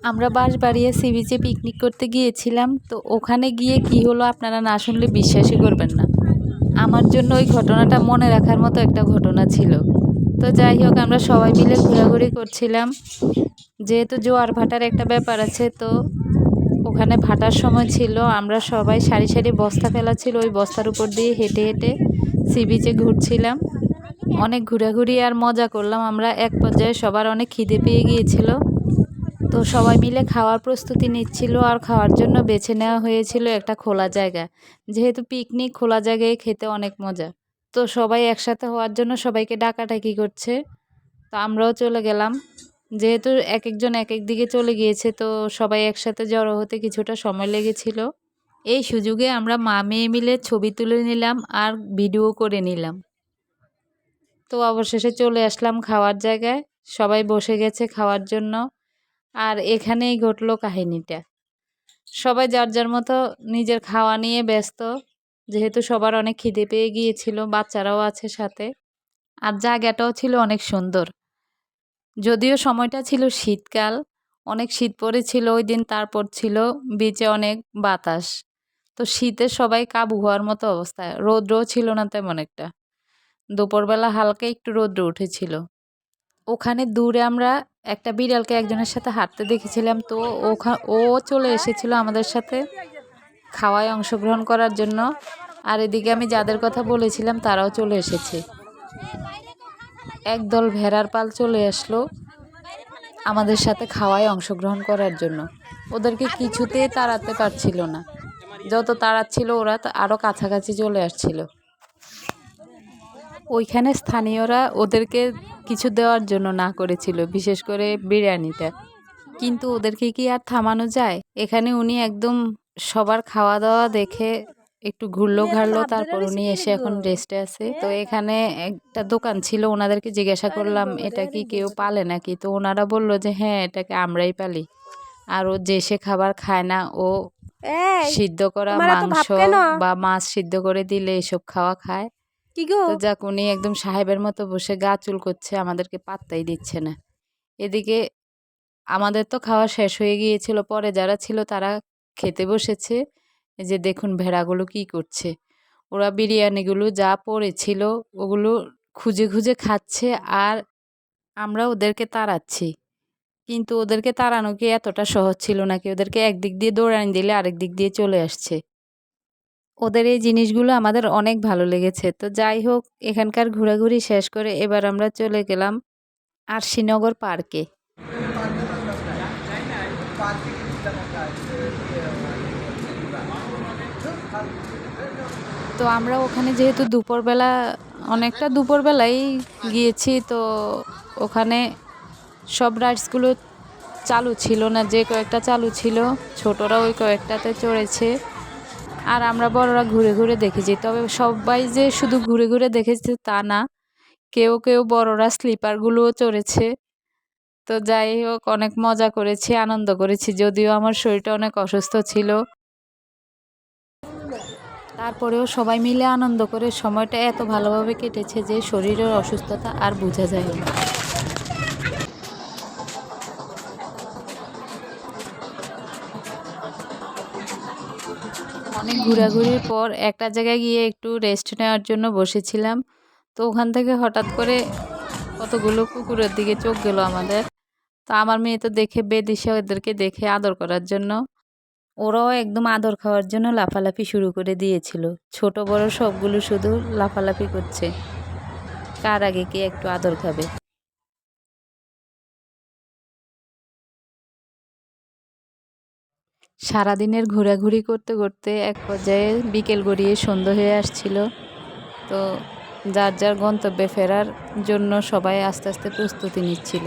আমরা বাঁশবাড়িয়া সি বিচে পিকনিক করতে গিয়েছিলাম। তো ওখানে গিয়ে কি হলো আপনারা না শুনলে বিশ্বাসই করবেন না। আমার জন্য ওই ঘটনাটা মনে রাখার মতো একটা ঘটনা ছিল। তো যাই হোক, আমরা সবাই মিলে ঘোরাঘুরি করছিলাম। যেহেতু জোয়ার ভাটার একটা ব্যাপার আছে, তো ওখানে ভাটার সময় ছিল। আমরা সবাই সারি সারি বস্তা ফেলা ছিল, ওই বস্তার উপর দিয়ে হেঁটে হেঁটে সি বিচে ঘুরছিলাম। অনেক ঘোরাঘুরি আর মজা করলাম আমরা। এক পর্যায়ে সবার অনেক খিদে পেয়ে গিয়েছিল। তো সবাই মিলে খাওয়ার প্রস্তুতি নিচ্ছিল, আর খাওয়ার জন্য বেছে নেওয়া হয়েছিল একটা খোলা জায়গা। যেহেতু পিকনিক, খোলা জায়গায় খেতে অনেক মজা। তো সবাই একসাথে হওয়ার জন্য সবাইকে ডাকাডাকি করছে। তো আমরাও চলে গেলাম। যেহেতু এক একজন এক এক দিকে চলে গিয়েছে, তো সবাই একসাথে জড়ো হতে কিছুটা সময় লেগেছিল। এই সুযোগে আমরা মা মেয়ে মিলে ছবি তুলে নিলাম আর ভিডিও করে নিলাম। তো অবশেষে চলে আসলাম খাওয়ার জায়গায়। সবাই বসে গেছে খাওয়ার জন্য। আর এখানেই ঘটলো কাহিনীটা। সবাই যার যার মতো নিজের খাওয়া নিয়ে ব্যস্ত। যেহেতু সবার অনেক খিদে পেয়ে গিয়েছিল, বাচ্চারাও আছে সাথে। আর জায়গাটাও ছিল অনেক সুন্দর। যদিও সময়টা ছিল শীতকাল, অনেক শীত পড়েছিল ওই দিন। তারপর ছিল বিচে অনেক বাতাস। তো শীতে সবাই কাবু হওয়ার মতো অবস্থায়। রৌদ্রও ছিল না তেমন একটা। দুপুরবেলা হালকা একটু রৌদ্র উঠেছিল। ওখানে দূরে আমরা একটা বিড়ালকে একজনের সাথে হাঁটতে দেখেছিলাম। তো ও চলে এসেছিল আমাদের সাথে খাওয়ায় অংশগ্রহণ করার জন্য। আর এদিকে আমি যাদের কথা বলেছিলাম তারাও চলে এসেছে। একদল ভেড়ার পাল চলে আসলো আমাদের সাথে খাওয়ায় অংশগ্রহণ করার জন্য। ওদেরকে কিছুতেই তাড়াতে পারছিল না। যত তাড়াচ্ছিল ওরা আরও কাছাকাছি চলে আসছিল। ওইখানে স্থানীয়রা ওদেরকে কিছু দেওয়ার জন্য না করেছিল, বিশেষ করে বিরিয়ানিটা। কিন্তু ওদেরকে কি আর থামানো যায়? এখানে উনি একদম সবার খাওয়া দাওয়া দেখে একটু ঘুরলো ঘাড়লো, তারপর উনি এসে এখন রেস্টে আছে। তো এখানে একটা দোকান ছিল, ওনাদেরকে জিজ্ঞাসা করলাম এটা কি কেউ পালে নাকি। তো ওনারা বললো যে হ্যাঁ, এটাকে আমরাই পালি। আর ও যে সে খাবার খায় না, ও সিদ্ধ করা মাংস বা মাছ সিদ্ধ করে দিলে এসব খাওয়া খায়। তো যাক, উনি একদম সাহেবের মতো বসে গা চুল করছে, আমাদেরকে পাত্তাই দিচ্ছে না। এদিকে আমাদের তো খাওয়া শেষ হয়ে গিয়েছিল। পরে যারা ছিল তারা খেতে বসেছে। এই যে দেখুন ভেড়াগুলো কি করছে। ওরা বিরিয়ানিগুলো যা পড়েছিল ওগুলো খুঁজে খুঁজে খাচ্ছে, আর আমরা ওদেরকে তাড়াচ্ছি। কিন্তু ওদেরকে তাড়ানো কি এতটা সহজ ছিল নাকি? ওদেরকে একদিক দিয়ে দৌড়ানি দিলে আরেক দিক দিয়ে চলে আসছে। ওদের এই জিনিসগুলো আমাদের অনেক ভালো লেগেছে। তো যাই হোক, এখানকার ঘোরাঘুরি শেষ করে এবার আমরা চলে গেলাম আরশিনগর পার্কে। তো আমরা ওখানে যেহেতু অনেকটা দুপুরবেলাই গিয়েছি, তো ওখানে সব রাইডসগুলো চালু ছিল না। যে কয়েকটা চালু ছিল, ছোটরা ওই কয়েকটাতে চড়েছে। আর আমরা বড়রা ঘুরে ঘুরে দেখেছি। তবে সবাই যে শুধু ঘুরে ঘুরে দেখেছে তা না, কেউ কেউ বড়রা স্লিপারগুলোও চড়েছে। তো যাই হোক, অনেক মজা করেছি, আনন্দ করেছি। যদিও আমার শরীরটা অনেক অসুস্থ ছিল, তারপরেও সবাই মিলে আনন্দ করে সময়টা এত ভালোভাবে কেটেছে যে শরীরের অসুস্থতা আর বোঝা যায় না। অনেক ঘোরাঘুরির পর একটা জায়গায় গিয়ে একটু রেস্ট নেওয়ার জন্য বসেছিলাম। তো ওখান থেকে হঠাৎ করে কতগুলো কুকুরের দিকে চোখ গেল আমাদের। তো আমার মেয়ে তো দেখে বেদিশা, ওদেরকে দেখে আদর করার জন্য। ওরাও একদম আদর খাওয়ার জন্য লাফালাফি শুরু করে দিয়েছিল। ছোট বড় সবগুলো শুধু লাফালাফি করছে, কার আগে কে একটু আদর খাবে। সারাদিনের ঘোরাঘুরি করতে করতে এক পর্যায়ে বিকেল গড়িয়ে সন্ধ্যা হয়ে আসছিল। তো যার যার গন্তব্যে ফেরার জন্য সবাই আস্তে আস্তে প্রস্তুতি নিচ্ছিল।